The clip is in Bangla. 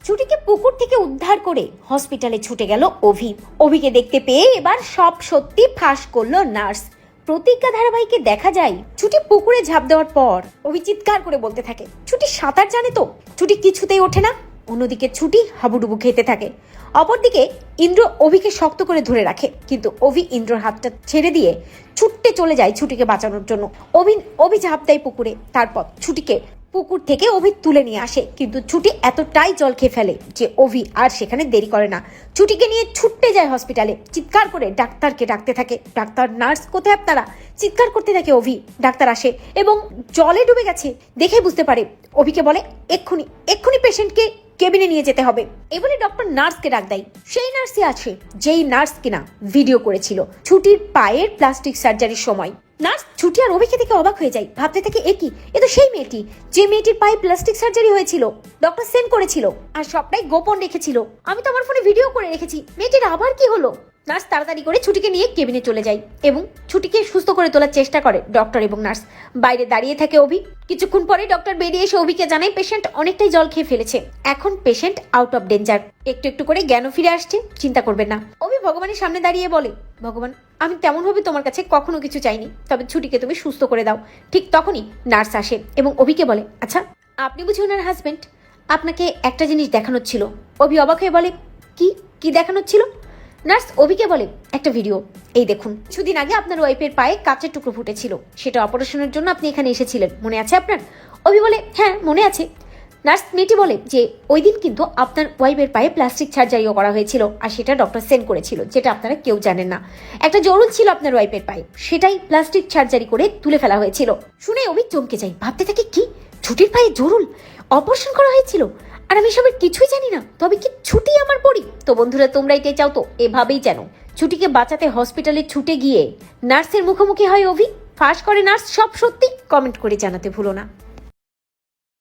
ছুটিকে পুকুর থেকে উদ্ধার করে হসপিটালে ছুটে গেল অভি। অভিকে দেখতে পেয়ে এবার সব সত্যি ফাঁস করলো নার্স। প্রতিজ্ঞা ধারাবাহিকে দেখা যায় ছুটি পুকুরে ঝাঁপ দেওয়ার পর অভি চিৎকার করে বলতে থাকে ছুটি সাঁতার জানে তো। ছুটি কিছুতেই ওঠে না। অন্যদিকে ছুটি হাবুডুবু খেতে থাকে। অপরদিকে ইন্দ্র অভিকে শক্ত করে ধরে রাখে, কিন্তু অভি ইন্দ্রর হাতটা ছেড়ে দিয়ে ছুটতে চলে যায় ছুটিকে বাঁচানোর জন্য। অভি ঝাঁপ দেয় পুকুরে। তারপর ছুটিকে পুকুর থেকে অভি তুলে নিয়ে আসে, কিন্তু ছুটি এতটাই জল খেয়ে ফেলে যে অভি আর সেখানে দেরি করে না। ছুটিকে নিয়ে ছুটতে যায় হসপিটালে। চিৎকার করে ডাক্তারকে ডাকতে থাকে। ডাক্তার, নার্স, কোথায় আপনারা? চিৎকার করতে থাকে অভি। ডাক্তার আসে এবং জলে ডুবে গেছে দেখে বুঝতে পারে। অভিকে বলে এক্ষুনি পেশেন্টকে কেবিনে নিয়ে যেতে হবে। এবারে ডক্টর নার্সকে ডাক দেয়। সেই নার্সই আছে যেই নার্স কিনা ভিডিও করেছিল ছুটির পায়ের প্লাস্টিক সার্জারির সময়। নার্স ছুটি আর অভিকে থেকে অবাক হয়ে যায়। ভাবতে থাকে এ তো সেই মেয়েটি যে মেয়েটির পায়ে প্লাস্টিক সার্জারি হয়েছিল, ডক্টর সেন্ড করেছিল আর সবটাই গোপন রেখেছিল। আমি তো আমার ফোনে ভিডিও করে রেখেছি। মেয়েটির আবার কি হলো? নার্স তাড়াতাড়ি করে ছুটিকে নিয়ে কেবিনে চলে যায় এবং ছুটিকে সুস্থ করে তোলার চেষ্টা করে ডক্টর এবং নার্স। বাইরে দাঁড়িয়ে থাকে অভি। কিছুক্ষণ পরে ডক্টর বেরিয়ে এসে অভিকে জানায় পেশেন্ট অনেকটাই জল খেয়ে ফেলেছে, এখন পেশেন্ট আউট অফ ডেঞ্জার, একটু একটু করে জ্ঞানও ফিরে আসছে, চিন্তা করবেন না। অভি ভগবানের সামনে দাঁড়িয়ে বলে, ভগবান, আমি তেমন ভাবে তোমার কাছে কখনো কিছু চাইনি, তবে ছুটিকে তুমি সুস্থ করে দাও। ঠিক তখনই নার্স আসে এবং অভিকে বলে, আচ্ছা আপনি বুঝি ওনার হাজবেন্ড, আপনাকে একটা জিনিস দেখানোর ছিল। অভি অবাক হয়ে বলে, কি দেখানোর ছিল? নার্স অভিকে বলে, একটা ভিডিও, এই দেখুন, কিছুদিন আগে আপনার ওয়াইফের পায়ে কাচের টুকরো ফুটেছিল, সেটা অপারেশনের জন্য আপনি এখানে এসেছিলেন, মনে আছে আপনার? অভি বলে, হ্যাঁ মনে আছে। নার্স মেয়েটি বলে যে ওই দিন কিন্তু আপনার ওয়াইফের পায়ে প্লাস্টিক সার্জারিও করা হয়েছিল, আর সেটা ডক্টর সেন্ড করেছিল, যেটা আপনারা কেউ জানেন না। একটা জরুল ছিল আপনার ওয়াইফের পায়ে, সেটাই প্লাস্টিক সার্জারি করে তুলে ফেলা হয়েছিল। শুনে অভি চমকে যায়। ভাবতে থাকে কি ছুটির পায়ে জরুল অপারেশন করা হয়েছিল, আর আমি সবের কিছুই জানি না। তবে কি ছুটি আমার পরি? তো বন্ধুরা, তোমরা এটাই চাও তো? এভাবেই জানো ছুটিকে বাঁচাতে হসপিটালে ছুটে গিয়ে নার্সের মুখোমুখি হয় অভি। ফাঁস করে নার্স সব সত্যি? কমেন্ট করে জানাতে ভুলো না।